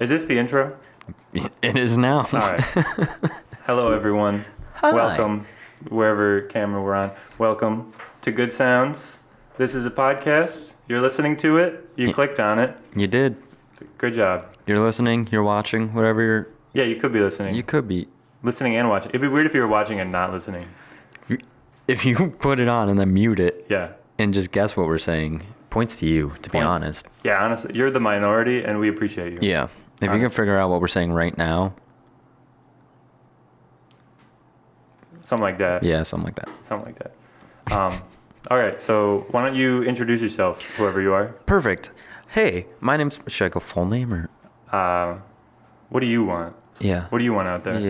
Is this the intro? It is now. All right. Hello, everyone. Hi. Welcome, wherever camera we're on. Welcome to Good Sounds. This is a podcast. You're listening to it. You clicked on it. You did. Good job. You're listening. You're watching. Whatever you're. Yeah, you could be listening. You could be. Listening and watching. It'd be weird if you were watching and not listening. If you put it on and then mute it. Yeah. And just guess what we're saying. Points to you, to be honest. Yeah, honestly, you're the minority, and we appreciate you. Yeah. If you can figure out what we're saying right now. Something like that. Yeah, something like that. Something like that. All right, so why don't you introduce yourself, whoever you are? Perfect. Hey, my name's... Should I go full name or... What do you want? Yeah. What do you want out there?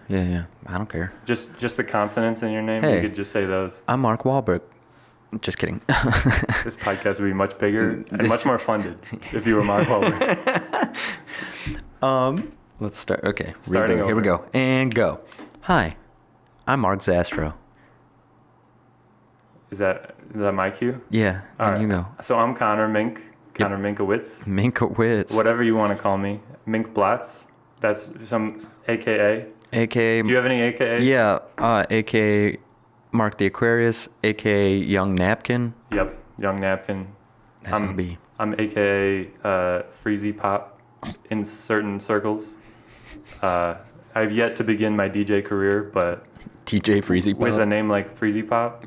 Yeah. I don't care. Just the consonants in your name? Hey. You could just say those. I'm Mark Wahlberg. Just kidding. This podcast would be much bigger and much more funded if you were Mark Wahlberg. Let's start. Okay. Starting Here we go. And go. Hi. I'm Mark Zastro. Is that my cue? Yeah. All and right. you go. So I'm Connor Mink. Connor Minkowitz. Minkowitz. Whatever you want to call me. Mink Blotz. That's some AKA. AKA. Do you have any AKA? Yeah. AKA Mark the Aquarius. AKA Young Napkin. Yep. Young Napkin. That's gonna be. I'm AKA Freezy Pop in certain circles. I've yet to begin my DJ career, but TJ Freezy Pop. with a name like Freezy Pop,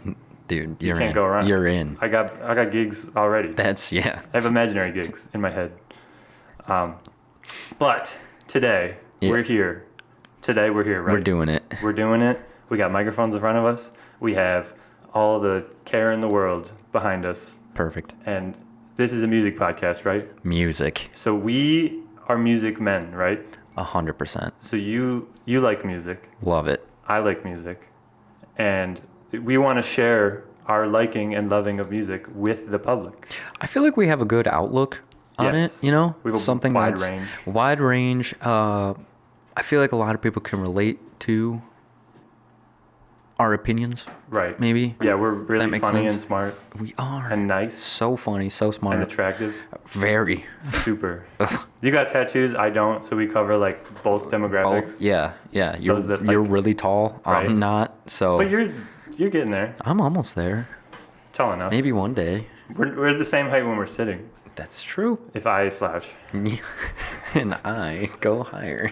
dude, you you're can't in. go around. You're in. I got gigs already. That's yeah. I have imaginary gigs in my head. But today we're here. Today we're here, right? We're doing it. We're doing it. We got microphones in front of us. We have all the care in the world behind us. Perfect. And this is a music podcast, right? Music. So we are music men, right? 100%. So you like music. Love it. I like music. And we want to share our liking and loving of music with the public. I feel like we have a good outlook on Yes. it, you know? We have a something wide that's range. wide range. I feel like a lot of people can relate to our opinions, Right. maybe. Yeah, we're really makes funny sense. and smart We are. and nice So funny, so smart. and attractive. Very. Super. You got tattoos, I don't, so we cover like both demographics. Both. Yeah. You're Those that, like- you're really tall. Right. I'm not. So But you're getting there. I'm almost there. Tall enough. Maybe one day. We're the same height when we're sitting. That's true. If I slouch. And I go higher.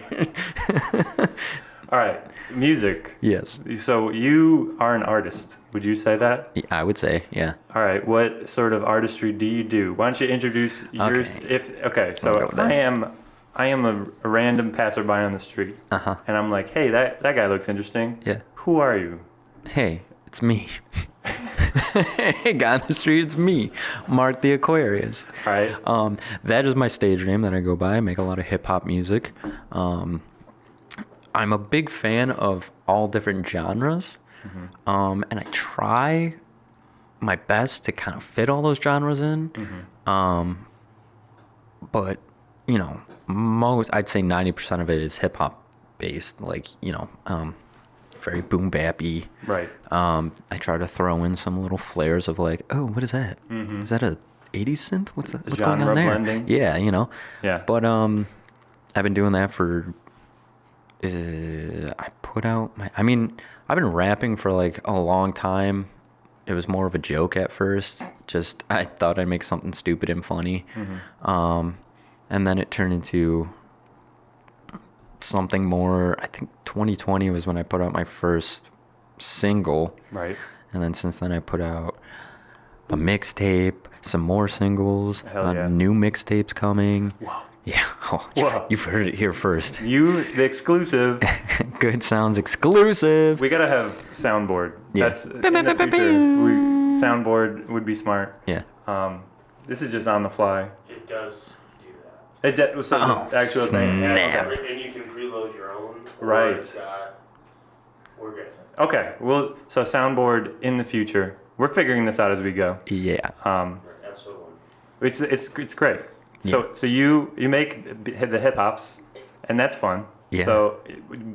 All right. Music. Yes. So you are an artist. Would you say that? I would say, yeah. All right. What sort of artistry do you do? Why don't you introduce yours? Okay. So I'll go with I this. am a random passerby on the street, and I'm like, hey, that guy looks interesting. Yeah. Who are you? Hey, it's me. Hey, guy on the street, it's me, Mark the Aquarius. All right. That is my stage name that I go by. I make a lot of hip hop music. I'm a big fan of all different genres, and I try my best to kind of fit all those genres in. But you know, I'd say 90% of it is hip hop based, like very boom bappy. Right. I try to throw in some little flares of like, oh, what is that? Is that a 80s synth? What's going Genre on there? blending. Yeah, Yeah. But I've been doing that for. I put out I've been rapping for like a long time. It was more of a joke at first. Just I thought I'd make something stupid and funny, and then it turned into something more. I think 2020 was when I put out my first single. Right. And then since then I put out a mixtape, some more singles, Hell yeah. new mixtapes coming. Whoa. Yeah. Oh, Whoa. you've heard it here first. The exclusive. Good Sounds exclusive. We gotta have soundboard. Yeah. That's in the future. Soundboard would be smart. Yeah. This is just on the fly. It does do that. So the actual thing. snap. And you can preload your own. or Right. it's got- We're good. Okay. Well, so soundboard in the future. We're figuring this out as we go. Yeah. Episode 1. It's great. So you make the hip hops, and that's fun. Yeah. So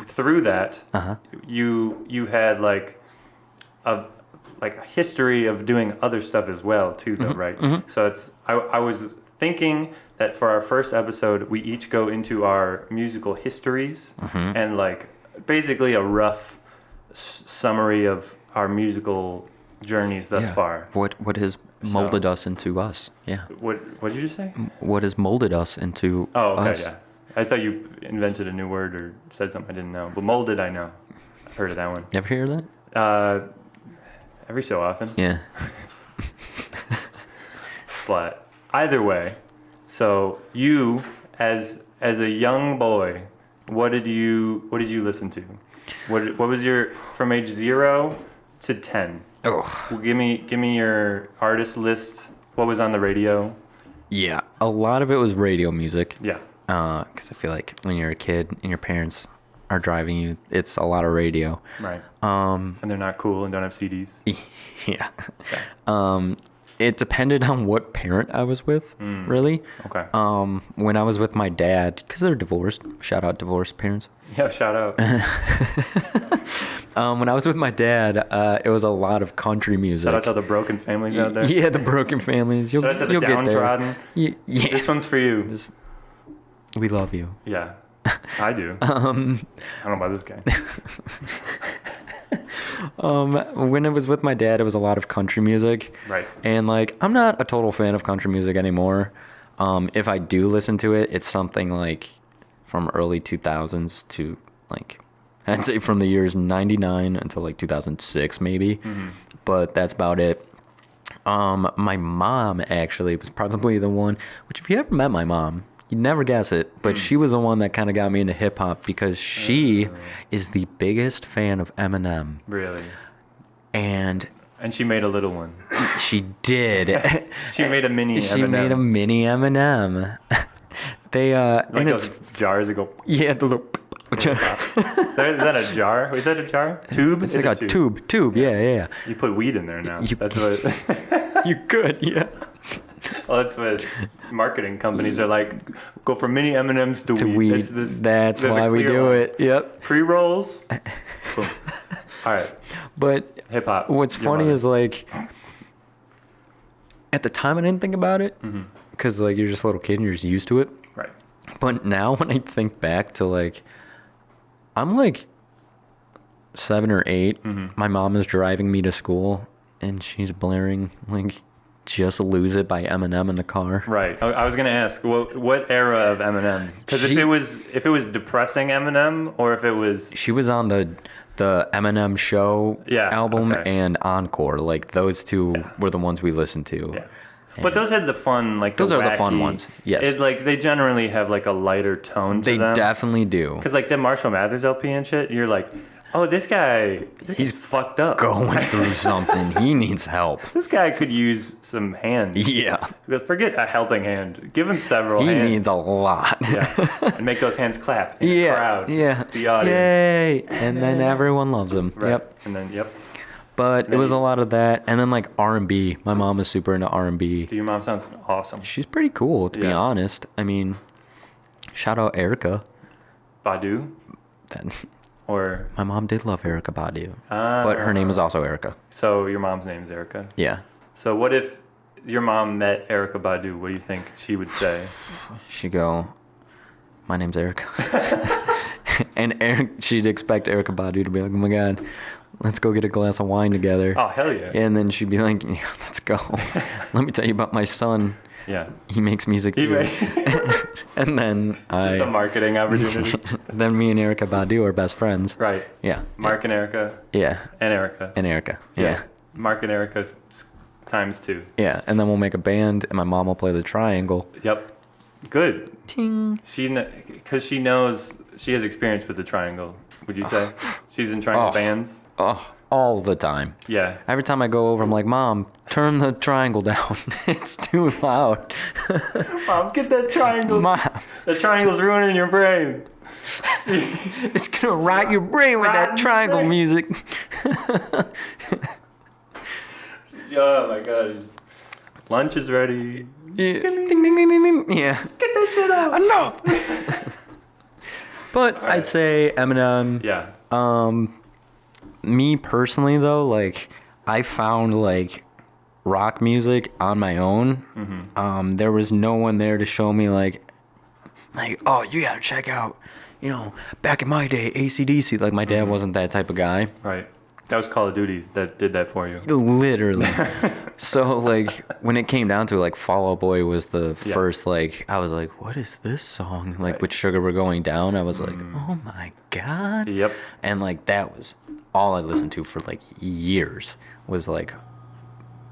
through that, Uh-huh. you had like a history of doing other stuff as well too, though, right? Mm-hmm. So I was thinking that for our first episode, we each go into our musical histories and like basically a rough summary of our musical journeys thus far. What has molded us into us? Yeah. What did you say? What has molded us into us? Yeah. I thought you invented a new word or said something I didn't know. But molded, I know. I've heard of that one. You ever hear that? Every so often. Yeah. But either way, so you as a young boy, what did you listen to? What was your from age 0 to 10? Oh. Well, give me your artist list. What was on the radio? Yeah, a lot of it was radio music. Yeah. Because I feel like when you're a kid and your parents are driving you, it's a lot of radio. Right. And they're not cool and don't have CDs. Yeah. Okay. It depended on what parent I was with, really. Okay. When I was with my dad, because they're divorced. Shout out divorced parents. Yeah, shout out. When I was with my dad, it was a lot of country music. Shout out to the broken families out there. Yeah, the broken families. Shout out to the downtrodden. Yeah. This one's for you. We love you. Yeah, I do. I don't know about this guy. When I was with my dad, it was a lot of country music. Right. And like, I'm not a total fan of country music anymore. If I do listen to it, it's something like from early 2000s to like, I'd say from the years 99 until like 2006 maybe. Mm-hmm. But that's about it. My mom actually was probably the one, which if you ever met my mom, you'd never guess it, but she was the one that kind of got me into hip hop because she is the biggest fan of Eminem. Really? And she made a little one. She did. She made a mini Eminem. She made a mini Eminem. They like and those it's jars that go. yeah, the little Is that a jar? Is that a jar? Tube? It's like a tube. Yeah. You put weed in there now. That's what. You could, yeah. Well, that's what marketing companies are like. Go from mini M&Ms to weed. That's why we do it. Yep. Pre-rolls. Cool. All right. But hip hop. What's funny is like, at the time I didn't think about it because like you're just a little kid and you're just used to it. Right. But now when I think back to like, I'm like 7 or 8. My mom is driving me to school and she's blaring like Just Lose It by Eminem in the car. Right. I was gonna ask what era of Eminem? Because if it was depressing Eminem or if it was she was on the Eminem Show album and Encore. Like those two were the ones we listened to. Yeah. But those had the fun, like those are wacky, the fun ones. Yes. It like they generally have like a lighter tone to them. They definitely do. Because like the Marshall Mathers LP and shit, you're like, oh, this guy's fucked up. Going through something. He needs help. This guy could use some hands. Yeah. Forget a helping hand. Give him several hands. hands. He needs a lot. Yeah. And make those hands clap in the crowd. Yeah. The audience. Yay. And then everyone loves him. Right. Yep. And then, But it was a lot of that. And then like R&B. My mom is super into R&B. Your mom sounds awesome. She's pretty cool, to be honest. I mean, shout out Erykah Badu? Or my mom did love Erykah Badu, but her name is also Erykah. So your mom's name is Erykah? Yeah. So what if your mom met Erykah Badu? What do you think she would say? She'd go, my name's Erykah. And she'd expect Erykah Badu to be like, oh my God, let's go get a glass of wine together. Oh, hell yeah. And then she'd be like, yeah, let's go. Let me tell you about my son. Yeah. He makes music too. And then it's just a marketing opportunity. Then me and Erykah Badu are best friends. Right. Yeah. Mark and Erykah. Yeah. And Erykah. And Erykah. Yeah. Mark and Erykah ×2. Yeah. And then we'll make a band and my mom will play the triangle. Yep. Good. Ting. Because she knows, she has experience with the triangle, would you say? She's in triangle bands? Oh, all the time. Yeah. Every time I go over, I'm like, Mom, turn the triangle down. It's too loud. Mom, get that triangle. Mom. The triangle's ruining your brain. It's going to rot your brain with that triangle music. Oh my God. Lunch is ready. Yeah. Ding, ding, ding, ding, ding. Yeah. Get that shit out. Enough. But I'd say Eminem. Yeah. Me personally though, like I found like rock music on my own. There was no one there to show me like, oh, you gotta check out, back in my day, AC/DC. Like my dad wasn't that type of guy. Right. That was Call of Duty that did that for you. Literally. So like when it came down to it, like Fall Out Boy was the first, like I was like, what is this song? Like with Sugar We're Going Down, I was like, oh my God. Yep. And like that was all I listened to for like years, was like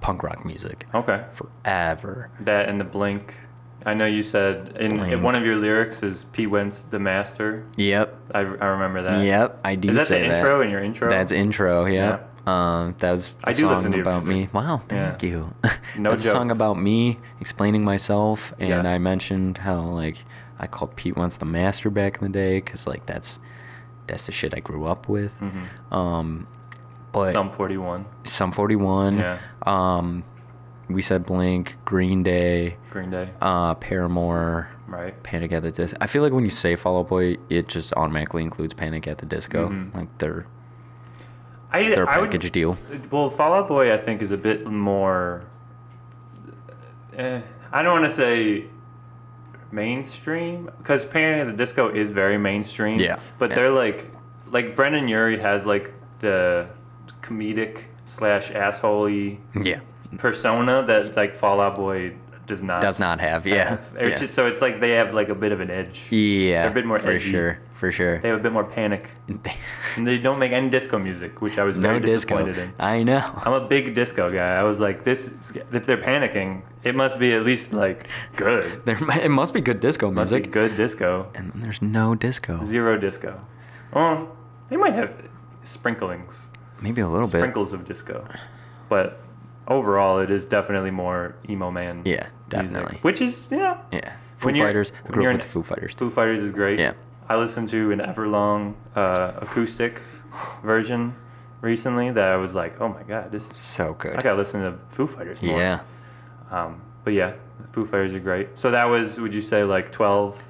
punk rock music. Okay. Forever. That and the Blink. I know you said in one of your lyrics is Pete Wentz the Master. Yep. I remember that. Yep, I do say that. Is that the intro in your intro? That's intro, yeah. That's a song about me. Wow, thank you. No That's jokes. a song about me explaining myself, and Yeah. I mentioned how like I called Pete Wentz the Master back in the day, because like that's the shit I grew up with. But Sum 41. Sum 41. Yeah. We said Blink, Green Day, Paramore, right? Panic at the Disco. I feel like when you say Fall Out Boy, it just automatically includes Panic at the Disco, like their package deal. Well, Fall Out Boy, I think, is a bit more. I don't want to say mainstream, because Panic at the Disco is very mainstream. Yeah. But they're like Brendan Urie has like the comedic / assholey persona that like Fall Out Boy does not have. It's just, so it's like they have like a bit of an edge. Yeah, they're a bit more edgy. for sure. They have a bit more panic, and they don't make any disco music, which I was very disappointed in. I know. I'm a big disco guy. I was like, if they're panicking, it must be at least like good. It must be good disco Must music. be good disco. And then there's no disco. Zero disco. Well, they might have sprinklings. Maybe a little bit. Sprinkles of disco, but overall, it is definitely more emo man. Yeah, definitely. Music, which is Yeah. Foo Fighters. I grew up with the Foo Fighters. Foo Fighters is great. Yeah. I listened to an Everlong acoustic version recently that I was like, oh my God, this is so good. I gotta listen to Foo Fighters more. Yeah. But yeah, Foo Fighters are great. So that was, would you say, like 12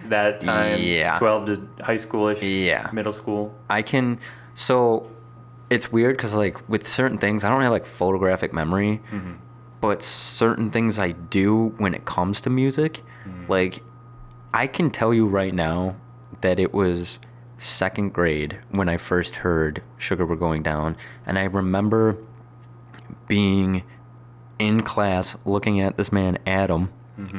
that time? Yeah. 12 to high schoolish? Yeah. Middle school? So it's weird because like with certain things, I don't have like photographic memory, but certain things I do when it comes to music. Like I can tell you right now that it was second grade when I first heard Sugar We're Going Down, and I remember being in class looking at this man Adam.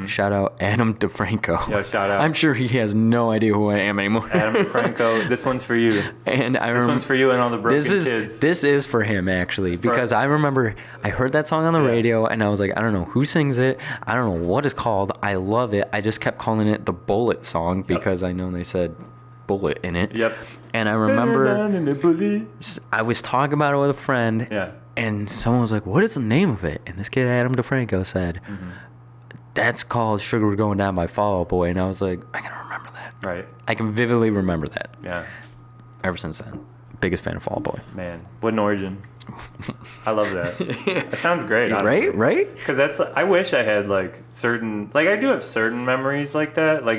Shout out Adam DeFranco. Yeah, shout out. I'm sure he has no idea who I am anymore. Adam DeFranco, this one's for you. And This one's for you and all the broken kids. This is for him, actually, because I remember I heard that song on the radio, and I was like, I don't know who sings it. I don't know what it's called. I love it. I just kept calling it the Bullet song because I know they said bullet in it. Yep. And I remember I was talking about it with a friend, and someone was like, what is the name of it? And this kid, Adam DeFranco, said, that's called Sugar We're Going Down by Fall Out Boy. And I was like, I can remember that. Right. I can vividly remember that. Yeah. Ever since then. Biggest fan of Fall Out Boy. Man, what an origin. I love that. That sounds great. Honestly. Right? Because I wish I had like certain, like I do have certain memories like that. Like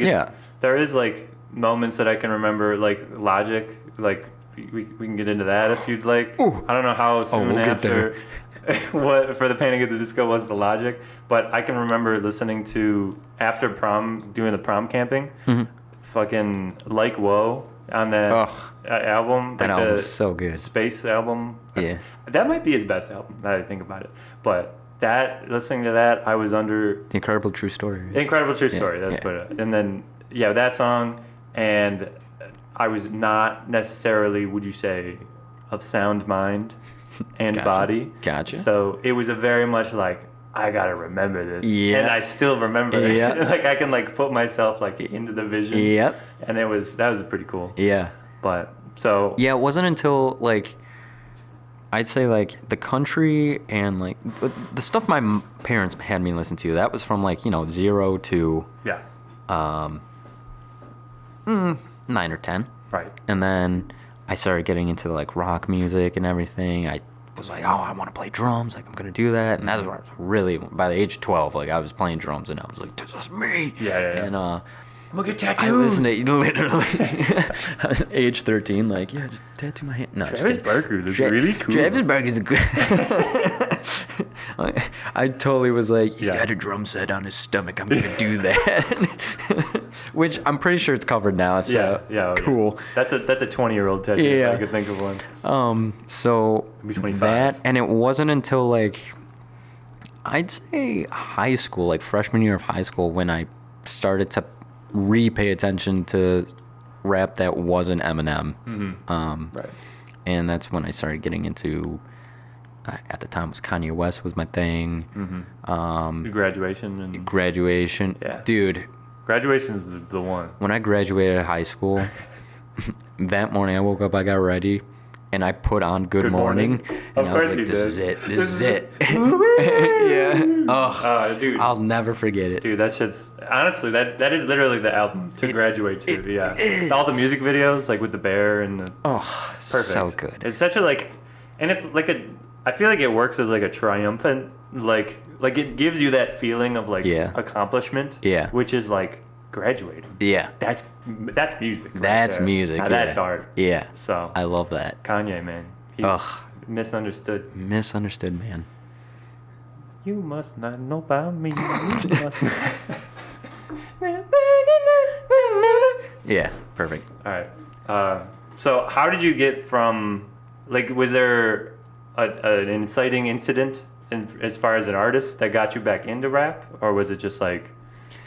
there is like moments that I can remember, like Logic, like we can get into that if you'd like. Ooh. I don't know how soon we'll after what for the Panic at the Disco was the Logic, but I can remember listening to after prom, doing the prom camping, fucking Like Whoa on that album. That like album's so good. Space album. Yeah. That might be his best album, now that I think about it. But listening to that, I was under The Incredible True Story. Incredible True Story. That's what. And then that song, and I was not necessarily, would you say, of sound mind and body. Gotcha. So it was a very much like, I gotta remember this. Yeah. And I still remember it. Yeah. Like I can like put myself like into the vision. Yep. And that was pretty cool. Yeah. But so yeah, it wasn't until like I'd say like the country and like the stuff my parents had me listen to, that was from like 0 to 9 or 10. Right. And then I started getting into like rock music and everything. I was like, oh, I want to play drums. Like I'm gonna do that. And that was where I was really, by the age of 12, like I was playing drums and I was like, this is me. Yeah. And I'm gonna get I tattoos. listened to literally I was age 13, like, yeah, just tattoo my hand. No, Travis Barker looks really cool. Travis Barker's a good I totally was like, he's Yeah. got a drum set on his stomach. I'm gonna do that, which I'm pretty sure it's covered now. So cool. That's a 20-year-old tattoo. Yeah. If I could think of one. So Maybe 25. that, and it wasn't until like I'd say high school, like freshman year of high school, when I started to pay attention to rap that wasn't Eminem. Right. And that's when I started getting into. At the time, it was Kanye West was my thing. Graduation and Graduation, Yeah. dude. Graduation is the one. When I graduated high school, that morning I woke up, I got ready, and I put on Good Morning. And Of I was course like, you this did. is it. This is it. Yeah. Oh, Dude. I'll never forget it. Dude, that shit's honestly that is literally the album to graduate to. Yeah, all the music videos like with the bear and the Oh, perfect. so good. It's such a like, and it's like a. I feel like it works as like a triumphant like it gives you that feeling of like Yeah. accomplishment. Yeah. Which is like graduating. Yeah. That's music. right That's there. music. Now Yeah. that's art. Yeah. So I love that. Kanye, man, he's Ugh. misunderstood. Misunderstood, man. You must not know about me. You must not. Yeah. Perfect. All right. So how did you get from, like, was there an inciting incident as far as an artist that got you back into rap? Or was it just like,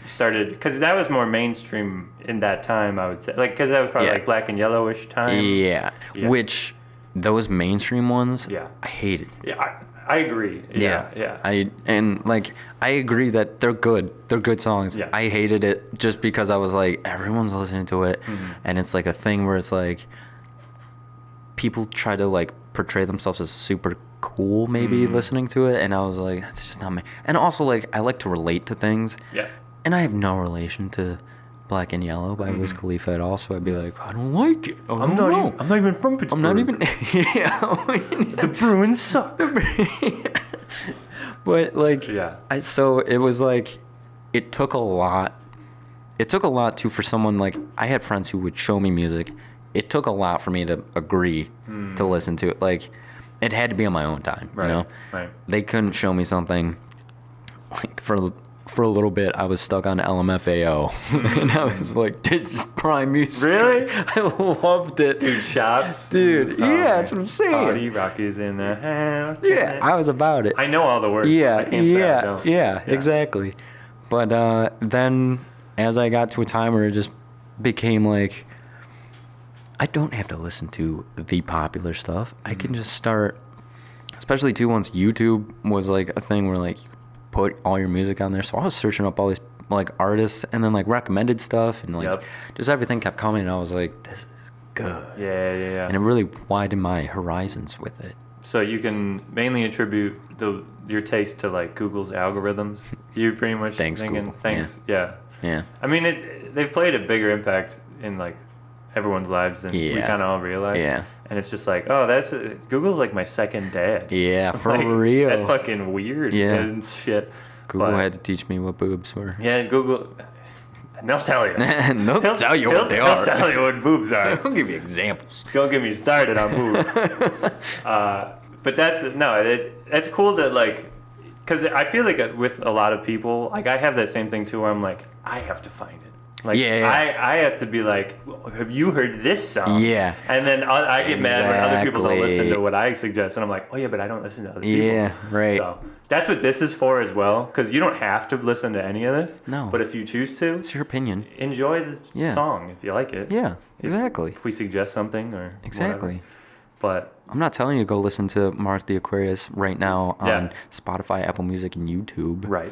you started, because that was more mainstream in that time, I would say. Like, because that was probably Yeah. like Black and Yellowish time. Yeah. Yeah. Which, those mainstream ones, Yeah. I hated. Yeah, I agree. Yeah. I agree that they're good. They're good songs. Yeah. I hated it just because I was like, everyone's listening to it, and it's like a thing where it's like people try to like portray themselves as super cool, maybe listening to it, and I was like, that's just not me. And also like I like to relate to things, Yeah. and I have no relation to Black and Yellow by Wiz Khalifa at all, so I'd be like, I don't like it. I'm not even from Pittsburgh. I'm not even. Yeah. The Bruins suck. But like, Yeah. So it was like, it took a lot. It took a lot too for someone like I had friends who would show me music. It took a lot for me to agree to listen to it. Like, it had to be on my own time. Right. You know, Right. they couldn't show me something. Like for a little bit, I was stuck on LMFAO, and I was like, "This is prime music." Really? I loved it, Dude, shots. dude. Oh, Yeah, man. that's what I'm saying. Party Rockies in the house. Yeah, I was about it. I know all the words. Yeah, I can't say I don't. yeah, exactly. But then, as I got to a time where it just became like, I don't have to listen to the popular stuff. I can just start, especially too once YouTube was like a thing where like you put all your music on there. So I was searching up all these like artists and then like recommended stuff and like just everything kept coming. And I was like, this is good. Yeah. And it really widened my horizons with it. So you can mainly attribute your taste to like Google's algorithms. You pretty much Thanks, thinking, Google. thanks, yeah. Yeah. I mean, they've played a bigger impact in like everyone's lives than we Yeah. kind of all realize. Yeah. And it's just like, oh, Google's like my second dad. Yeah, for Like, real. That's fucking weird. Yeah. And shit. Google But- had to teach me what boobs were. Yeah, Google. They'll tell you. They'll tell you what they They'll are. tell you what boobs are. I'll give you examples. Don't get me started on boobs. But that's cool that like, because I feel like with a lot of people, like I have that same thing too, where I'm like, I have to find it. Like, Yeah. I have to be like, have you heard this song? Yeah. And then I get mad when other people don't listen to Exactly. what I suggest, and I'm like, oh yeah, but I don't listen to other people. Yeah, right. So that's what this is for as well, because you don't have to listen to any of this. No. But if you choose to, It's your opinion. enjoy the Yeah. song if you like it. Yeah, exactly. If we suggest something or Exactly. whatever. But I'm not telling you to go listen to Mark the Aquarius right now on Yeah. Spotify, Apple Music, and YouTube. right.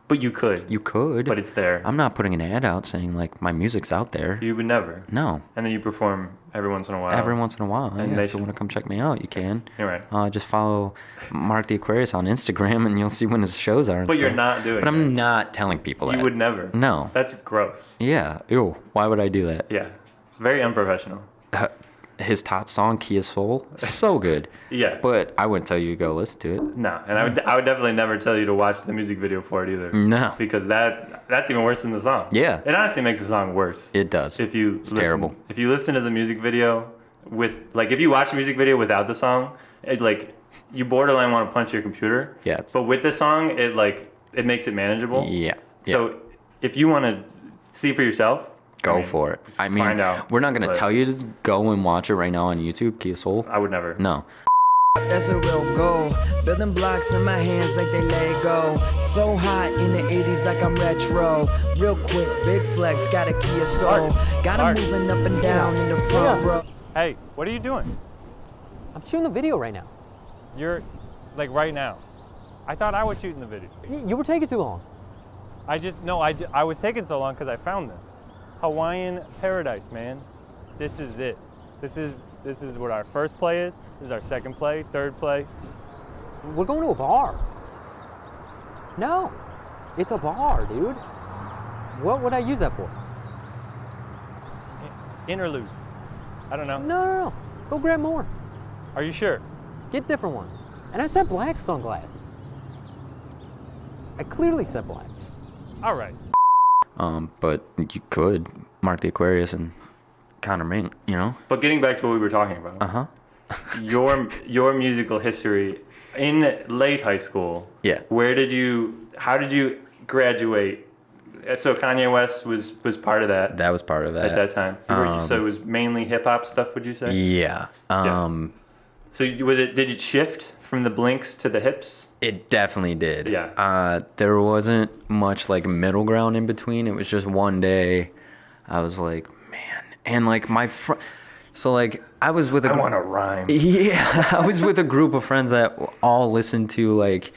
But you could. You could. But it's there. I'm not putting an ad out saying like my music's out there. You would never. No. And then you perform every once in a while. Every once in a while. And Yeah, they if you should- want to come check me out, you can. You're right. Just follow Mark the Aquarius on Instagram, and you'll see when his shows are. And But you're stuff. not doing But it. I'm not telling people that. You would never. No. That's gross. Yeah. Ew. Why would I do that? Yeah. It's very unprofessional. His top song, Key of Soul, so good. Yeah. But I wouldn't tell you to go listen to it. No. And I would definitely never tell you to watch the music video for it either. No. Because that's even worse than the song. Yeah. It honestly makes the song worse. It does. If you It's terrible. If you listen to the music video if you watch the music video without the song, it like you borderline want to punch your computer. Yeah. But with the song, it makes it manageable. Yeah. So if you want to see for yourself, Go for it. I mean, find out, we're not going to but- tell you to go and watch it right now on YouTube, Kia Soul. I would never. No. That's a real goal. Building blocks in my hands like they Lego. So hot in the 80s like I'm retro. Real quick, big flex, got a Kia Soul. Got 'em Mark. moving up and down in the front row. Hey, what are you doing? I'm shooting a video right now. You're like right now. I thought I was shooting the video. You were taking too long. I was taking so long because I found this. Hawaiian paradise, man. This is it. This is what our first play is. This is our second play, third play. We're going to a bar. No, it's a bar, dude. What would I use that for? Interludes. I don't know. No. Go grab more. Are you sure? Get different ones. And I said black sunglasses. I clearly said black. All right. But you could Mark the Aquarius and Connor Mink, you know? But getting back to what we were talking about. Uh-huh. Your musical history in late high school. Yeah. How did you graduate? So Kanye West was part of that That was part of that. at that time. So it was mainly hip hop stuff, would you say? Yeah. So did it shift from the blinks to the hips? It definitely did. Yeah. There wasn't much like middle ground in between. It was just one day I was like, man. And like my friend, so like I was with a I want to rhyme. Yeah, I was with a group of friends that all listened to like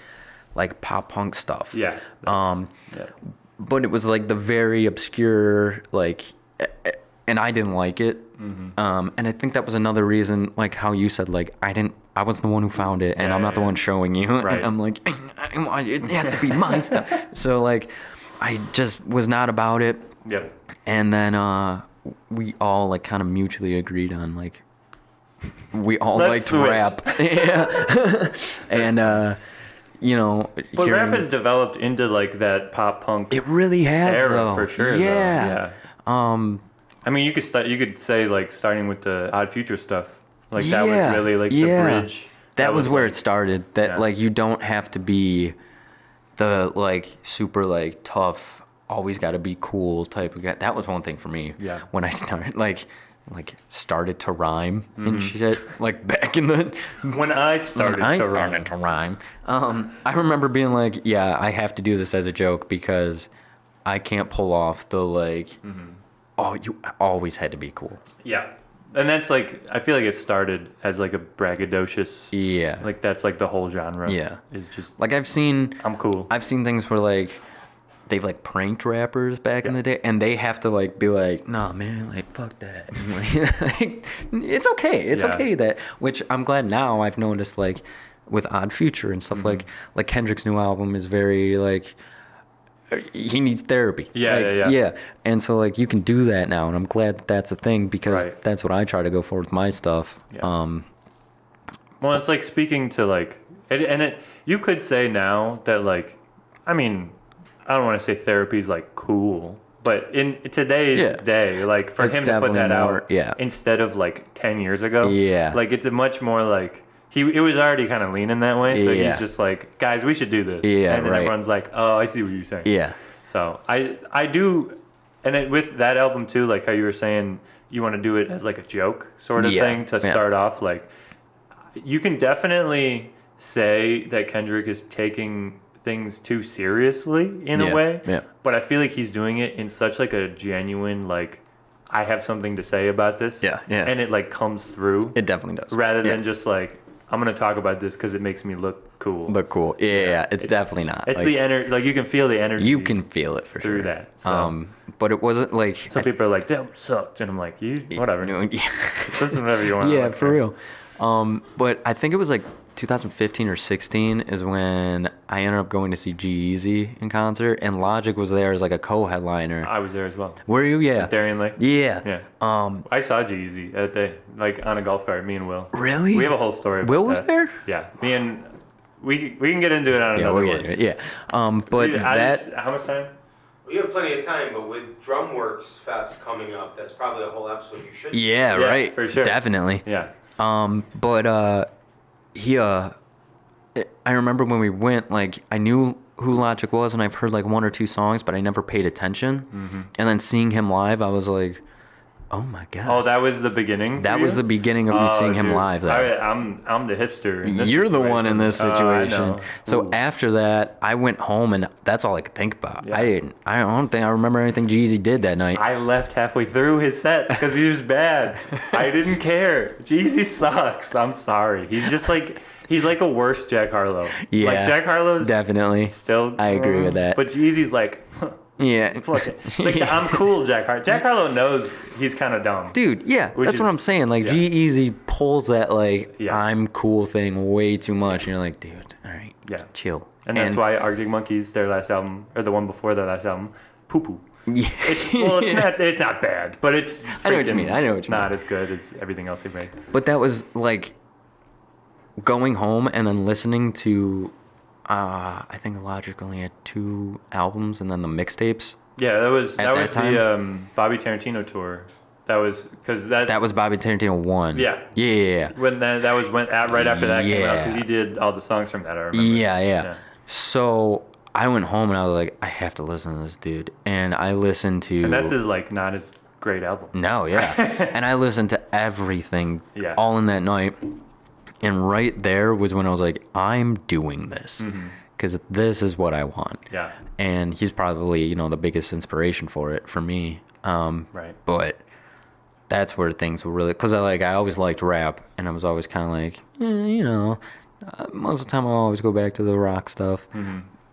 pop punk stuff. Yeah. Yeah. But it was like the very obscure and I didn't like it. Mm-hmm. And I think that was another reason, like how you said, like I was the one who found it, and I'm not the one showing you. Right. And I'm like, I want it to have to be my stuff. So like, I just was not about it. Yep. And then we all like kind of mutually agreed on like we all Let's liked switch. rap. Yeah. And you know, But hearing- rap has developed into like that pop punk it really has era though. for sure. Yeah. Though. Yeah. I mean, you could say like starting with the Odd Future stuff. Like that was really like the bridge. That was where like, it started. That yeah. like you don't have to be the like super like tough, always got to be cool type of guy. That was one thing for me. Yeah. When I started started to rhyme and shit like back in the when I started to rhyme. I remember being like, yeah, I have to do this as a joke because I can't pull off the like. Oh, you always had to be cool. Yeah. And that's like, I feel like it started as like a braggadocious. Yeah. Like that's like the whole genre. Yeah. Is just, Like I've seen things where like they've like pranked rappers back in the day, and they have to like be like, nah, man, like fuck that. And, like, it's okay. It's okay that. Which I'm glad now I've noticed like with Odd Future and stuff like Kendrick's new album is very like. He needs therapy. Yeah. And so like you can do that now, and I'm glad that that's a thing because that's what I try to go for with my stuff. Yeah. Well, it's like speaking to like, you could say now that like, I mean, I don't want to say therapy's like cool, but in today's day, like for It's him to put that definitely out instead of like 10 years ago, like it's a much more like. It was already kind of leaning that way, so he's just like, guys, we should do this. Yeah, and then everyone's like, oh, I see what you're saying. Yeah. So I do, and with that album too, like how you were saying, you want to do it as like a joke sort of thing to start off. Like, you can definitely say that Kendrick is taking things too seriously in a way. Yeah. But I feel like he's doing it in such like a genuine like, I have something to say about this. Yeah. And it like comes through. It definitely does. Rather than just like, I'm gonna talk about this because it makes me look cool. Look cool. Yeah. It's definitely not. It's like, the energy. Like you can feel the energy. You can feel it for through sure. that. So. But it wasn't like Some people are like, that sucked, and I'm like, whatever. Listen whatever you want. Yeah, for real. But I think it was like 2015 or 16 is when I ended up going to see G-Eazy in concert, and Logic was there as like a co-headliner. I was there as well. Were you? Yeah. Darien Lake. Yeah. Yeah. I saw G-Eazy at the like on a golf cart. Me and Will. Really? We have a whole story. Will about was that. there? Yeah. Me and we can get into it on Yeah, another we're one. getting it. Yeah. But Dude, how much time? Well, you have plenty of time, but with Drumworks Fest coming up, that's probably a whole episode you should. Yeah, Yeah, right. for sure. Definitely. Yeah. But he I remember when we went, like, I knew who Logic was, and I've heard like 1 or 2 songs, but I never paid attention. Mm-hmm. And then seeing him live, I was like, oh my god. Oh, that was the beginning. That was the beginning of me seeing him live. Though. I'm the hipster. In this You're the one situation. in this I situation. know. So Ooh. after that, I went home, and that's all I could think about. Yeah. I don't think I remember anything Jeezy did that night. I left halfway through his set because he was bad. I didn't care. Jeezy sucks. I'm sorry. He's like a worse Jack Harlow. Yeah, like Jack Harlow's definitely. still. I agree with that. But Jeezy's like, Yeah. fuck it. Like, Yeah. I'm cool, Jack Harlow. Jack Harlow knows he's kind of dumb. Dude, yeah, Which that's what is- I'm saying. Like, yeah. G-Eazy pulls that, like, Yeah. I'm cool thing way too much. And you're like, dude, all right, Yeah. chill. And that's why Arctic Monkeys, their last album, or the one before their last album, Poo Poo. Yeah. It's not bad, but it's I know what you freaking mean. I know what you not mean. as good as everything else they've made. But that was, like, going home and then listening to, I think Logic only had 2 albums and then the mixtapes. Yeah, that was At that time? the Bobby Tarantino tour. That was because That was Bobby Tarantino 1. Yeah. Yeah. when that was right after that came out because Yeah. he did all the songs from that. I remember. Yeah. So I went home and I was like, I have to listen to this dude. And I listened to... And that's his like not as great album. No, yeah. And I listened to everything Yeah. all in that night. And right there was when I was like, I'm doing this. Because this is what I want. Yeah. And he's probably, you know, the biggest inspiration for it for me. Right. But that's where things were really... Because I always liked rap. And I was always kind of like, you know... most of the time I'll always go back to the rock stuff.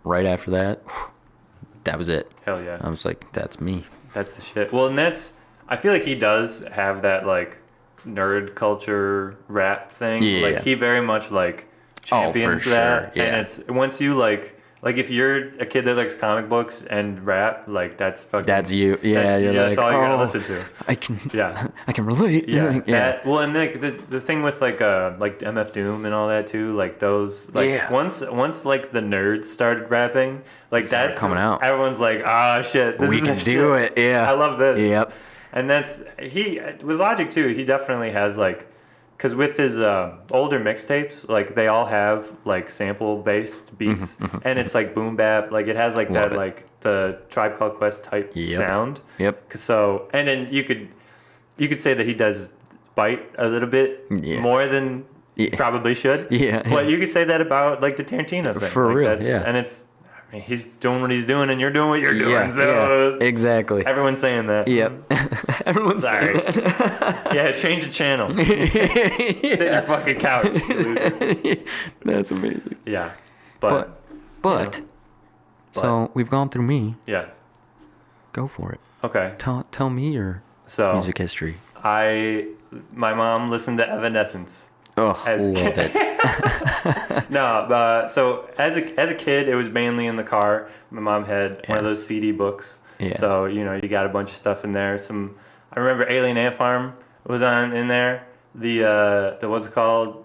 Right after that, that was it. Hell yeah. I was like, that's me. That's the shit. Well, and I feel like he does have that like nerd culture rap thing. Yeah. Like he very much like champions for that. sure, yeah. And it's once you like if you're a kid that likes comic books and rap, like that's fucking. That's you. Yeah, that's, you're that's like, all you gotta oh, listen to. I can. Yeah. I can relate. Yeah. yeah. Well, and like the thing with like MF Doom and all that too, like those like Yeah. once like the nerds started rapping, like Started that's coming out. Everyone's like, ah, shit, this We is can the do shit. it. Yeah. I love this. Yep. And that's with Logic too. He definitely has like, because with his older mixtapes, like they all have like sample based beats, and it's like boom bap. Like it has like Love that it. like the Tribe Called Quest type Yep. sound. Yep. So and then you could say that he does bite a little bit Yeah. more than he Yeah. probably should. Yeah. But you could say that about like the Tarantino thing. For like, real, that's, yeah. And it's. I mean, he's doing what he's doing, and you're doing what you're doing. Yeah. So yeah. Exactly. everyone's saying that. Yep. Everyone's Sorry. saying that. Yeah, change the channel. Sit in your fucking couch. you loser. That's amazing. Yeah, But But- so we've gone through me. yeah. Go for it. Okay. Tell me your So music history. my mom listened to Evanescence. Oh, As a love kid. it. No, so as a kid, it was mainly in the car. My mom had one of those CD books. Yeah. So you got a bunch of stuff in there. I remember Alien Ant Farm was in there. The what's it called?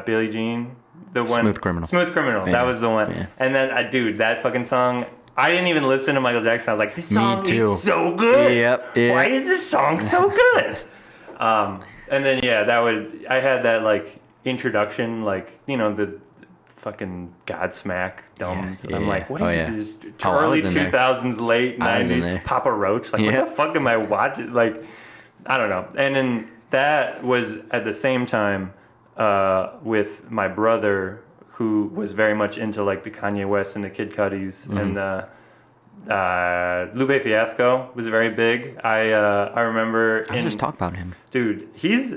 Billie Jean. The one. Smooth Criminal. Smooth Criminal. Yeah. That was the one. Yeah. And then dude, that fucking song. I didn't even listen to Michael Jackson. I was like, this song too. is so good. Yep, yeah. Why is this song so good? And then I had that like introduction, like the fucking Godsmack dumbs. Yeah, I'm yeah, like, what yeah. is Oh, yeah. this? Oh, I Early was in there. 2000s, late I was in 90s, there. Papa Roach. Like, Yep. what the fuck am I watching? Like, I don't know. And then that was at the same time with my brother, who was very much into like the Kanye West and the Kid Cudis and Lupe Fiasco was very big. I remember. I was just talking about him. Dude, he's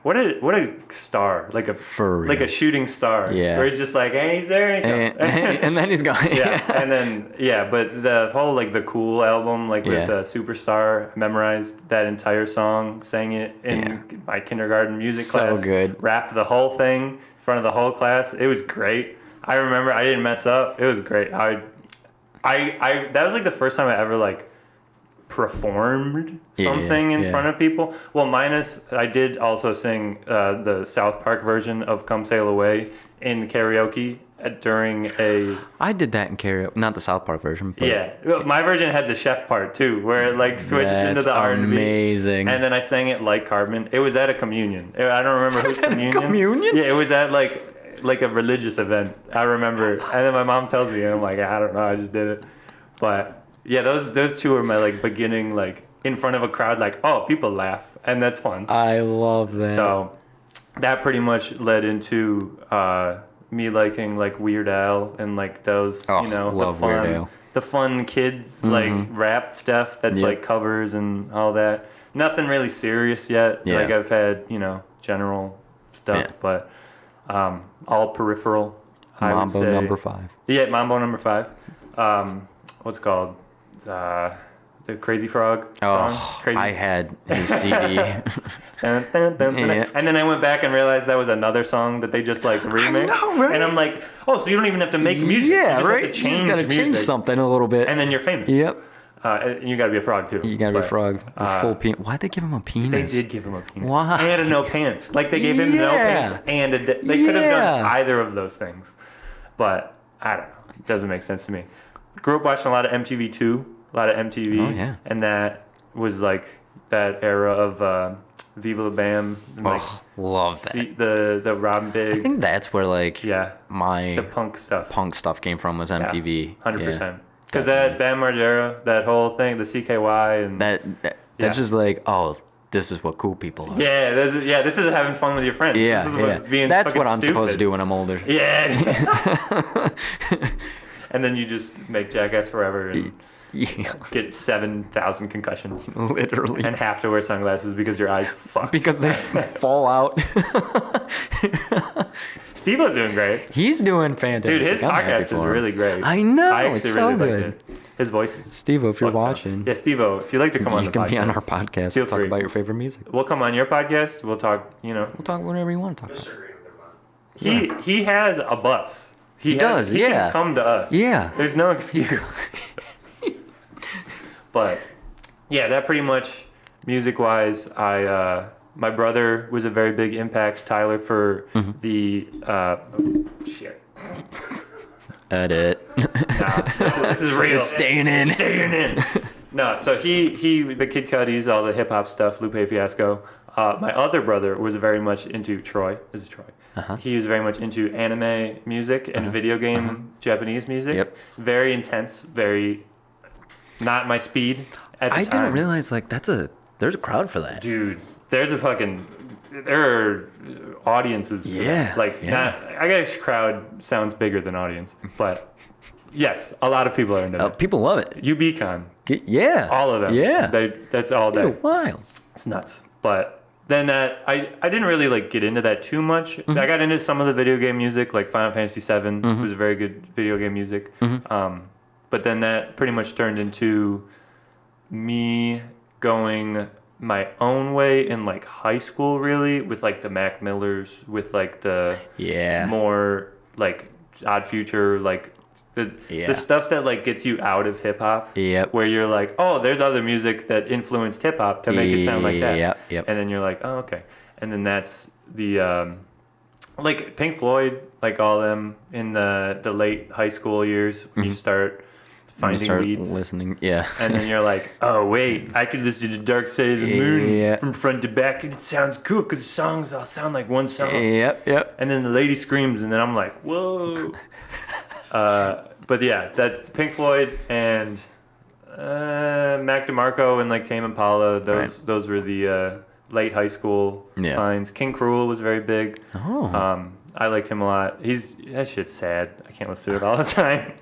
what a star, like a For like real. a shooting star. Yeah. Where he's just like, hey, he's there, he's And then he's gone. yeah, and then but the whole like the Cool album, like with Yeah. Superstar, I memorized that entire song, sang it in my kindergarten music So class. good. Rapped the whole thing in front of the whole class. It was great. I remember I didn't mess up. It was great. I that was like the first time I ever like performed something in front of people. Well, minus I did also sing the South Park version of "Come Sail Away" in karaoke during a. I did that in karaoke, not the South Park version. But Yeah, my version had the chef part too, where it like switched into That's the R&B. amazing. And then I sang it like Cartman. It was at a communion. I don't remember whose communion. Communion? Yeah, it was at like a religious event. I remember. And then my mom tells me, and I'm like, I don't know, I just did it. But yeah, those two are my like beginning, like in front of a crowd, like, oh, people laugh, and that's fun. I love that. So that pretty much led into me liking like Weird Al and like those, Oh, you know, love Weird Al. the fun kids like rap stuff that's Yep. like covers and all that. Nothing really serious yet. Yeah. Like I've had, you know, general stuff, Yeah. but all peripheral. I would Mambo say. number 5. Yeah, Mambo number 5. What's it called? The Crazy Frog song. Oh, Crazy. I had his CD. Dun, dun, dun, dun. Yeah. And then I went back and realized that was another song that they just like remixed. know, right? And I'm like, oh, so you don't even have to make music. Yeah, you just right. have to change you just gotta music. change something a little bit. And then you're famous. Yep. And you gotta be a frog too. You gotta be a But frog. With full penis. Why'd they give him a They penis? did give him a penis. Why? And a no pants. Like they gave him no Yeah. pants and they could have done Yeah. either of those things. But I don't know. It doesn't make sense to me. Grew up watching a lot of MTV2, a lot of MTV. Oh, yeah. And that was like that era of Viva La Bam. And like Oh, love that. the Robin Big. I think that's where like Yeah. my The punk stuff. punk stuff came from was MTV. 100%. Because that Bam Margera, that whole thing, the CKY and That's Yeah. just like, oh, this is what cool people are. yeah, this is having fun with your friends. Yeah, This is yeah. what being That's fucking what I'm supposed to stupid. do when I'm older. Yeah. And then you just make Jackass Forever and Yeah, get 7,000 concussions literally. and have to wear sunglasses because your eyes fucked. Because they fall out. Steve-O's doing great. He's doing fantastic. Dude, his I'm happy podcast is for him. really great. I know, I actually it's so really good. liked it. His voice is Steve-O, if you're fucked up. watching, Yeah, Steve-O, if you'd like to come on you the podcast. can be on our podcast. Feel We'll talk free. about your favorite music. We'll come on your podcast. We'll talk, you know. We'll talk whatever you want to talk about. Mr. Green with their mom. He has a bus. He does, He yeah. can come to us. Yeah. There's no excuse. But yeah, that pretty much music-wise, my brother was a very big impact, Tyler, for Mm-hmm. the shit. Edit. Nah, this is real. It's staying in. It's staying in. No, so he the Kid Cuddies, all the hip hop stuff, Lupe Fiasco. My other brother was very much into Troy. This is Troy. Uh-huh. He was very much into anime music and video game Japanese music. Yep. Very intense, very not my speed at the I time. didn't realize like there's a crowd for that. Dude, there are audiences. For Yeah, that. Like, yeah. I guess crowd sounds bigger than audience, but yes, a lot of people are into that. People love it. UBCon, Yeah. all of them. Yeah. That's all day. Dude, wild. It's nuts. But then I didn't really like get into that too much. Mm-hmm. I got into some of the video game music, like Final Fantasy VII was very good video game music. Mm-hmm. But then that pretty much turned into me going my own way in like high school, really, with like the Mac Millers, with like the Yeah. more like Odd Future, like the Yeah. stuff that like gets you out of hip hop. Yep. Where you're like, oh, there's other music that influenced hip hop to make it sound like that. Yep. And then you're like, oh, okay. And then that's the like Pink Floyd, like all them in the late high school years when you start When you finding start weeds. listening. Yeah. And then you're like, oh, wait, I could listen to Dark Side of the Moon Yeah. from front to back, and it sounds cool because the songs all sound like one song. Yep. And then the lady screams, and then I'm like, whoa. But yeah, that's Pink Floyd and Mac DeMarco and like Tame Impala. Those were the late high school Yeah. finds. King Cruel was very big. Oh. I liked him a lot. That shit's sad. I can't listen to it all the time.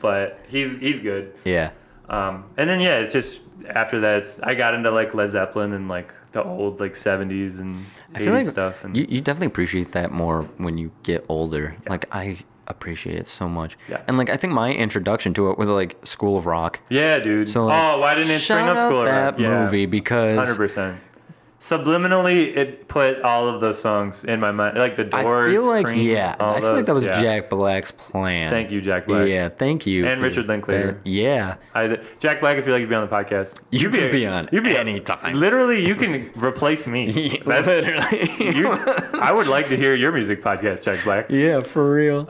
But he's good. Yeah. And then yeah, it's just after that I got into like Led Zeppelin and like the old like 70s and 80s I feel like stuff. And you definitely appreciate that more when you get older. Like I appreciate it so much. Yeah. And like I think my introduction to it was like School of Rock. yeah, dude. So like, oh, why didn't it spring shout up School out of Rock? that movie because 100%. Subliminally, it put all of those songs in my mind, like the Doors. I feel like Cream, all I feel like those, that was yeah. Jack Black's plan. Thank you, Jack Black. Yeah, thank you. And Richard Linklater. Yeah. Jack Black, if you'd like to be on the podcast, You can be on any time. Literally, you can replace me. Literally. I would like to hear your music podcast, Jack Black. Yeah, for real.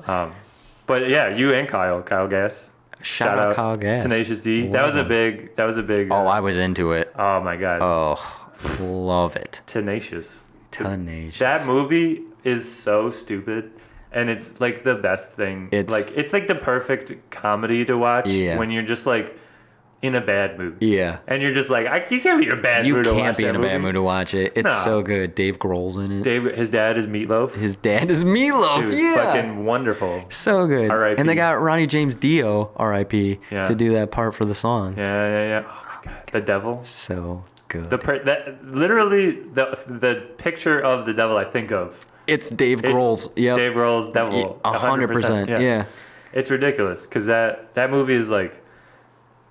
But yeah, you and Kyle Gass. Shout out Kyle Gass. Tenacious D. Love That was a him. big. Oh, I was into it. Oh my god. Oh, love it. Tenacious. Tenacious. That movie is so stupid, and it's like the best thing. It's like the perfect comedy to watch when you're just like in a bad mood. Yeah. And you're just like, you can't be in a bad mood to watch You can't be in a bad mood to watch it. It's so good. Dave Grohl's in it. His dad is Meatloaf. Dude, yeah. Fucking wonderful. So good. R.I.P. And they got Ronnie James Dio, R.I.P., to do that part for the song. Yeah. Oh my god, the devil. So good. Literally the picture of the devil I think of. It's Dave Grohl's. Yep. Dave Grohl's devil. 100%. Yeah. It's ridiculous because that movie is like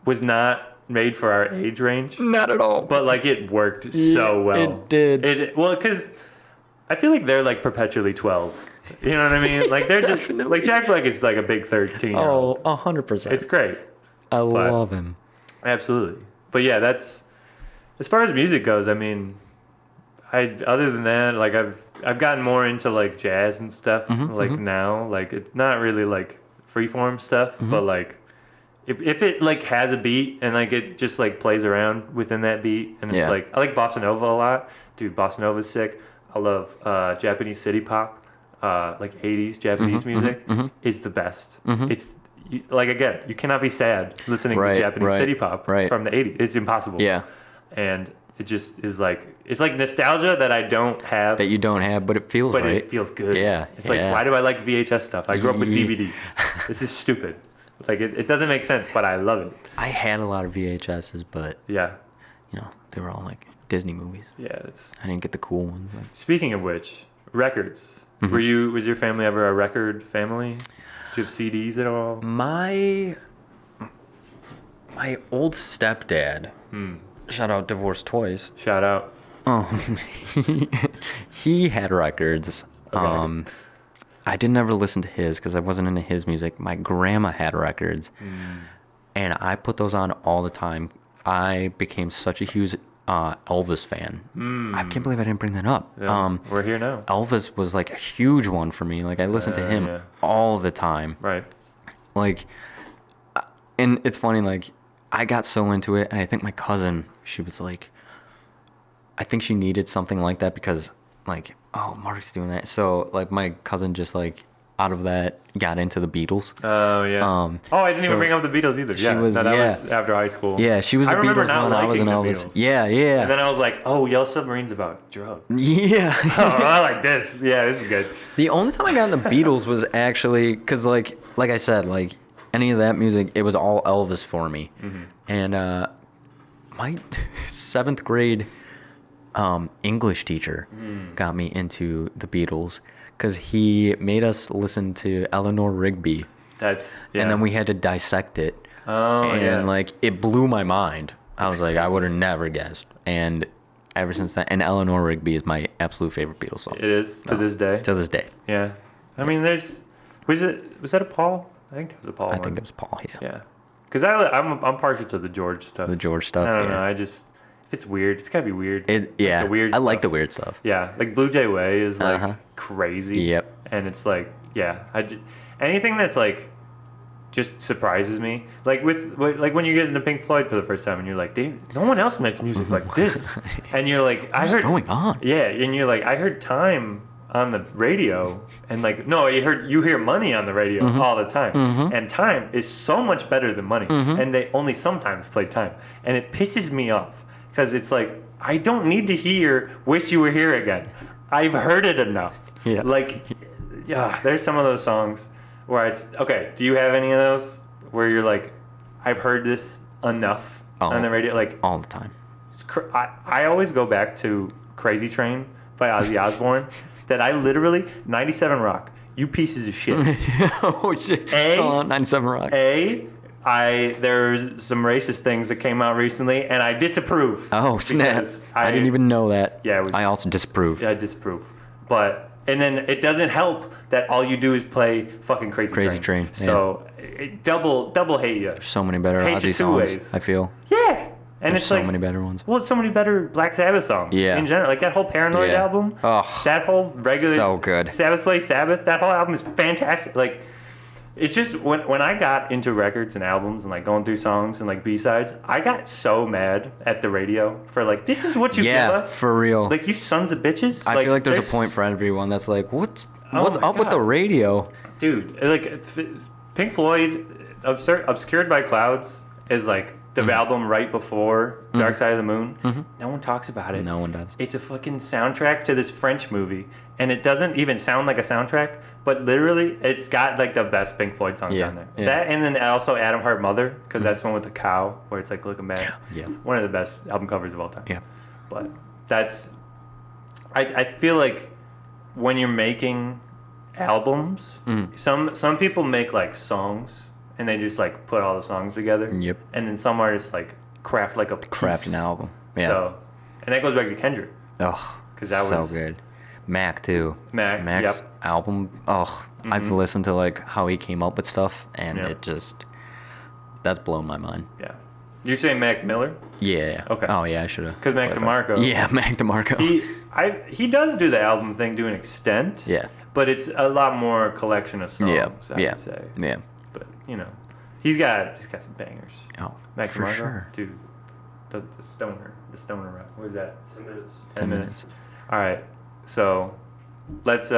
was not made for our age range. Not at all. But like it worked so well. It did. Well, because I feel like they're like perpetually 12. You know what I mean? Like they're just like Jack Black is like a big 13-year-old. Oh, 100%. It's great. I love him. Absolutely. But yeah, that's as far as music goes. I mean, other than that, like I've gotten more into like jazz and stuff. Now, like it's not really like freeform stuff, but like if it like has a beat and like it just like plays around within that beat, and it's like I like bossa nova a lot, dude. Bossa nova's sick. I love Japanese city pop, like 80s Japanese music is the best. It's like again, you cannot be sad listening to Japanese city pop from the 80s. It's impossible. Yeah, and it just is like it's like nostalgia that I don't have. That you don't have, but it feels right. But it feels good. Yeah, it's like why do I like VHS stuff? I grew up with DVDs. This is stupid. Like it doesn't make sense, but I love it. I had a lot of VHSs, but yeah, they were all like Disney movies. Yeah, I didn't get the cool ones. Like. Speaking of which, records. Was your family ever a record family? Did you have CDs at all? My old stepdad. Shout out Divorced Toys. Shout out. He had records. Okay. I didn't ever listen to his because I wasn't into his music. My grandma had records, and I put those on all the time. I became such a huge Elvis fan. I can't believe I didn't bring that up. Yeah, we're here now. Elvis was like a huge one for me. Like I listened to him all the time. Right. Like, and it's funny. Like I got so into it, and I think my cousin, she was like, I think she needed something like that because like, oh, Mark's doing that. So like my cousin just like out of that got into the Beatles. Oh yeah. I didn't even bring up the Beatles either. That was after high school. Yeah, she was the Beatles when I was an Elvis. Yeah. And then I was like, oh, Yellow Submarine's about drugs. Yeah. Oh, I like this. Yeah, this is good. The only time I got into Beatles was actually because like I said, like any of that music, it was all Elvis for me. And my 7th grade English teacher got me into the Beatles because he made us listen to Eleanor Rigby. And then we had to dissect it. And like it blew my mind. I was like, I would have never guessed. And ever since then, and Eleanor Rigby is my absolute favorite Beatles song. It is to this day. To this day. Yeah. I mean, was that a Paul? I think it was a Paul. I think it was Paul. Yeah. Yeah. Because I'm partial to the George stuff. The George stuff. I don't know. If it's weird, it's gotta be weird. The weird I like the weird stuff. Yeah, like Blue Jay Way is like crazy. Yep. And it's like, anything that's like just surprises me. Like like when you get into Pink Floyd for the first time and you're like, dude, no one else makes music like this. And you're like, what's going on? Yeah, and you're like, I heard Time on the radio, and like, no, you hear Money on the radio all the time, and Time is so much better than Money, and they only sometimes play Time, and it pisses me off because it's like I don't need to hear Wish You Were Here Again. I've heard it enough. Yeah. Like, yeah, there's some of those songs where it's okay. Do you have any of those where you're like, I've heard this enough on the radio, like all the time? I always go back to Crazy Train by Ozzy Osbourne. That I literally 97 Rock. You pieces of shit. Oh shit! 97 Rock. There's some racist things that came out recently, and I disapprove. Oh snap! I didn't even know that. Yeah, I also disapprove. Yeah, I disapprove. And then it doesn't help that all you do is play fucking Crazy Train. So double hate you. There's so many better Ozzy songs. I feel. Yeah. And There's it's so like, many better ones. Well, so many better Black Sabbath songs in general. Like that whole Paranoid album. Oh, that whole regular so good. Sabbath Play Sabbath. That whole album is fantastic. Like It's just when I got into records and albums and like going through songs and like B-sides, I got so mad at the radio for like, this is what you give us? For real. Like, you sons of bitches. I feel like there's a point for everyone that's like, what's up with the radio? Dude, like, Pink Floyd, Obscured by Clouds is like the album right before Dark Side of the Moon. No one talks about it. No one does. It's a fucking soundtrack to this French movie, and it doesn't even sound like a soundtrack, but literally it's got like the best Pink Floyd songs on there. Yeah. That, and then also Adam Hart Mother, because that's the one with the cow where it's like looking back. Yeah. One of the best album covers of all time. Yeah. But that's, I feel like when you're making albums, some people make like songs and they just like put all the songs together. Yep. And then some artists like craft like a piece. Craft an album. Yeah. So, and that goes back to Kendrick. Oh, 'Cause that so was- good. Mac too. Mac's Mac's album. Oh, I've listened to like how he came up with stuff, and Yep. it just that's blown my mind. Yeah. You're saying Mac Miller? Yeah. Okay. Oh yeah, I should have. 'Cause Mac DeMarco. Yeah, Mac DeMarco. He does do the album thing to an extent. Yeah. But it's a lot more collection of songs, Yeah. I would say. Yeah. But you know, he's got some bangers. Oh, Mac for DeMarco, sure. dude. The stoner rock. What is that? 10 minutes. 10 minutes. All right. So let's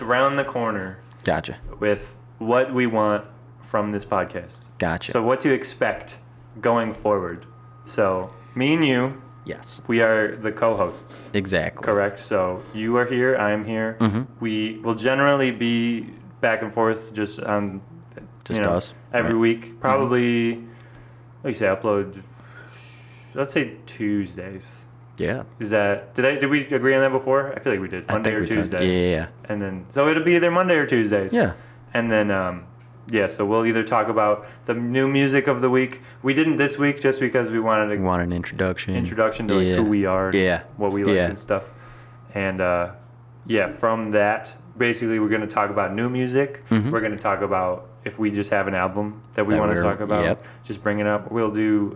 round the corner Gotcha. with what we want from this podcast. Gotcha. So what to expect going forward. So me and you, yes. we are the co-hosts. Exactly. Correct. So you are here, I am here. We will generally be back and forth just on Just us. every Right. week. Probably, like you say, upload. Let's say Tuesdays. Yeah. Did we agree on that before? I feel like we did. Monday or we Tuesday. did. Yeah. And then so it'll be either Monday or Tuesdays. Yeah. And then so we'll either talk about the new music of the week. We didn't this week just because we wanted We want an introduction. to like who we are, Yeah. what we like Yeah. and stuff. And from that, basically we're going to talk about new music. We're going to talk about if we just have an album that we want to talk about. Yep. Just bring it up. We'll do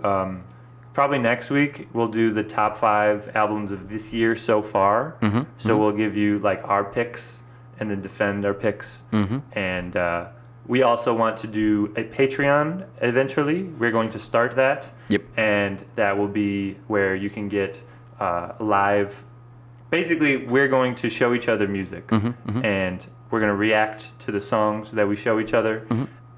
probably next week. We'll do the top 5 albums of this year so far. So we'll give you like our picks and then defend our picks. And we also want to do a Patreon eventually. We're going to start that. Yep. And that will be where you can get live. Basically, we're going to show each other music. And we're going to react to the songs that we show each other.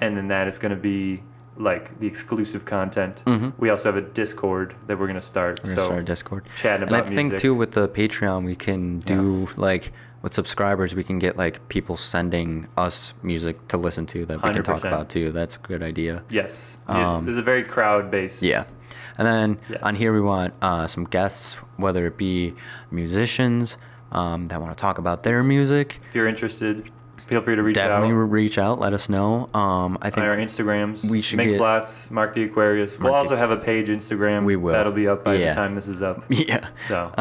And then that is going to be like the exclusive content. We also have a Discord that we're going to start. We're gonna start a Discord. Chatting And I about think music. too with the Patreon we can do like with subscribers we can get like people sending us music to listen to that we can talk 100%. about too. That's a good idea. Yes. This is a very crowd-based. Yeah. And then Yes. on here we want some guests, whether it be musicians that want to talk about their music. If you're interested, feel free to reach Definitely out. reach out. Let us know. I On our think Instagrams, we should Make get- Plots, Mark the Aquarius. We'll Mark the- also have a page Instagram. We will. That'll be up by Yeah. the time this is up. yeah. So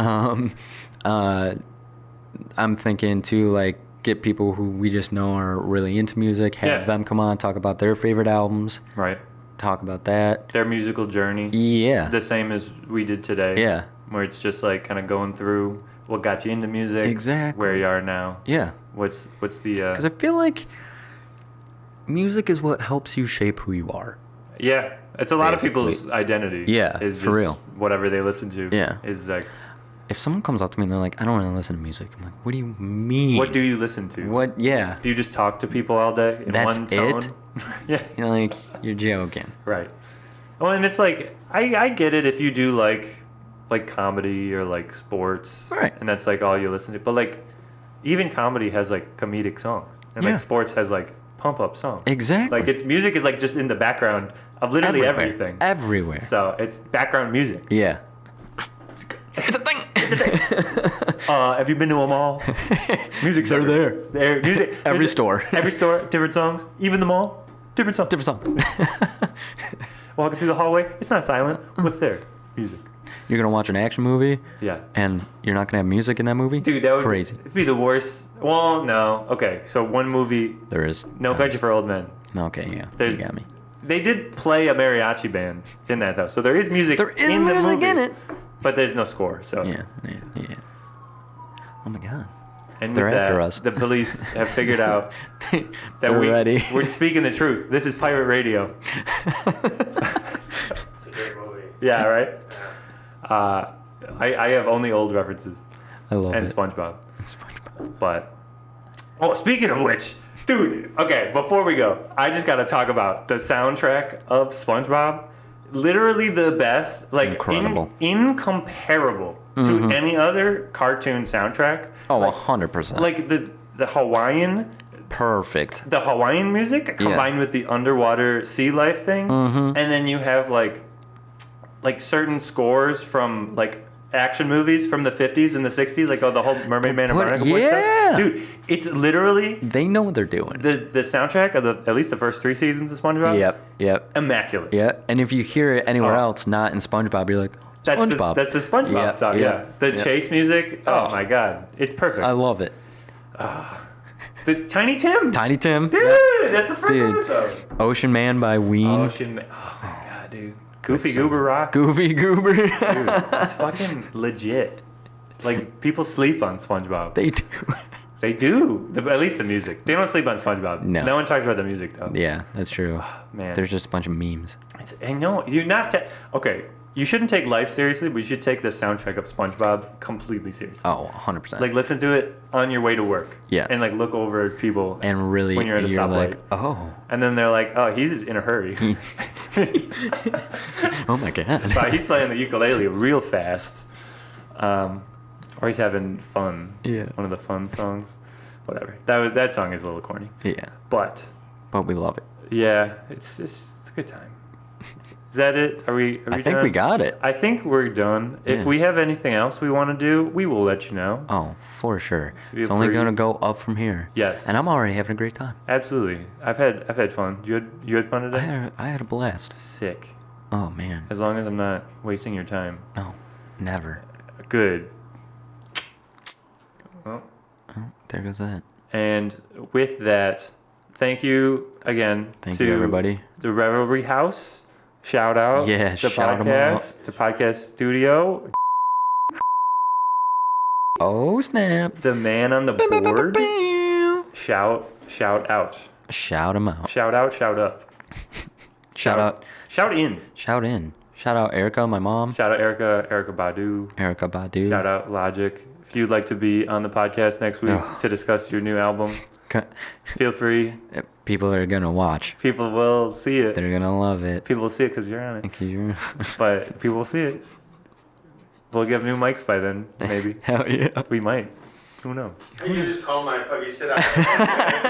I'm thinking to like get people who we just know are really into music, have Yeah. them come on, talk about their favorite albums, right, talk about that. their musical journey, Yeah. the same as we did today. Yeah. Where it's just like kind of going through what got you into music, Exactly. where you are now, Yeah. what's the Because I feel like music is what helps you shape who you are. yeah, it's a lot Basically. of people's identity. Yeah, is for just real. whatever they listen to. Yeah. Is like, If someone comes up to me and they're like, I don't really listen to music, I'm like, what do you mean? what do you listen to? What? Yeah. Do you just talk to people all day in That's one tone? it? Yeah. You're like, you're joking. Right. Well, and it's like I get it if you do like comedy or like sports, Right. and that's like all you listen to. But like even comedy has like comedic songs, and Yeah. like sports has like pump up songs. Exactly. Like it's music is like just in the background of literally Everywhere. everything. Everywhere. So it's background music. Yeah. It's a thing. Have you been to a mall? Music's They're everywhere. There. Music. Every music- store. Every store. Different songs. Even the mall. Different songs. Different song. Walking through the hallway. It's not silent. What's there? Music. You're gonna watch an action movie, Yeah. and you're not gonna have music in that movie. Dude, that would crazy. be the worst. Well, no. Okay, so one movie, There is No Country for Old Men. Okay, yeah, There's- you got me. They did play a mariachi band in that though, so there is music. There is in the music movie, in it. but there's no score. So Yeah. Oh my god. And They're with after that, us. the police have figured out that They're ready. we're speaking the truth. This is pirate radio. It's a great movie. Yeah, right? I have only old references. I love And it. SpongeBob. SpongeBob. But, oh, speaking of which, dude, okay, before we go, I just got to talk about the soundtrack of SpongeBob. Literally the best, like Incredible. Incomparable to any other cartoon soundtrack. Oh, like, 100%. Like the Hawaiian Perfect. the Hawaiian music combined with the underwater sea life thing, and then you have like certain scores from like action movies from the 50s and the 60s, like the whole Mermaid Man and What? Barnacle Boy Yeah. stuff. Dude, it's literally They know what they're doing. the soundtrack of at least the first 3 seasons of SpongeBob. Yep. Immaculate. Yeah. And if you hear it anywhere Oh. else, not in SpongeBob, you're like, That's SpongeBob. that's the SpongeBob Yep, song. yep, Yeah. The yep. chase music. Oh Oh. my god, it's perfect. I love it. The Tiny Tim. Tiny Tim. Dude, Yep. that's the first Dude. episode. Ocean Man by Ween. Ocean Man. Oh my god, dude. Goofy Goober Rock. Goofy Goober. Dude, it's fucking legit. Like, people sleep on SpongeBob. They do. They do. At least the music. They don't sleep on SpongeBob. No. No one talks about the music, though. Yeah, that's true. Man. There's just a bunch of memes. And no, you're not... okay, you shouldn't take life seriously, but you should take the soundtrack of SpongeBob completely seriously. Oh, 100%. Like, listen to it on your way to work. Yeah. And, like, look over at people. and really, when you're at a stoplight. like, oh, And then they're like, oh, he's in a hurry. oh my God. But he's playing the ukulele real fast. Or he's having fun. Yeah. One of the fun songs. Whatever. That song is a little corny. Yeah, But but we love it. yeah, it's a good time. Is that it? Are we I think done? we got it. I think we're done. Yeah. If we have anything else we want to do, we will let you know. Oh, for sure. Feel It's only free. going to go up from here. Yes. And I'm already having a great time. Absolutely. I've had fun. You had fun today? I had a blast. Sick. Oh, man. As long as I'm not wasting your time. No, never. Good. Well, Oh, there goes that. and with that, thank you again Thank to you, everybody. the Revelry House. Shout out. Yeah, the shout 'em podcast. The podcast studio. Oh, snap. The man on the board. Shout out. Shout him out. Shout out, shout up. Shout out. Shout in. Shout in. Shout out Erykah, my mom. Shout out Erykah Badu. Erykah Badu. Shout out Logic. If you'd like to be on the podcast next week Ugh. to discuss your new album, feel free. People are going to watch. People will see it. They're going to love it. People will see it because you're on it. Thank you. But people will see it. We'll get new mics by then, maybe. Hell yeah. We might. Who knows? You just called my fucking shit out.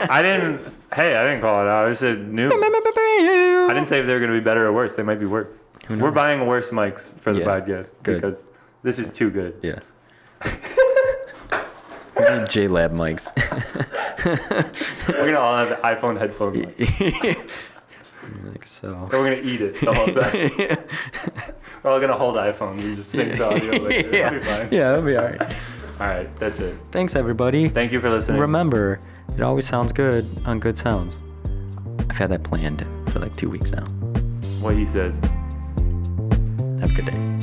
I didn't call it out. I just said new. I didn't say if they're going to be better or worse. They might be worse. Who We're knows? buying worse mics for the Yeah. podcast Good. because this is too good. Yeah. We need JLab mics. We're going to all have iPhone headphone mics. Like so. Or we're going to eat it the whole time. We're all going to hold iPhones and just sync the audio later. Yeah. It'll be fine. Yeah, that'll be all right. All right. That's it. Thanks, everybody. Thank you for listening. Remember, it always sounds good on Good Sounds. I've had that planned for like 2 weeks now. What he said. Have a good day.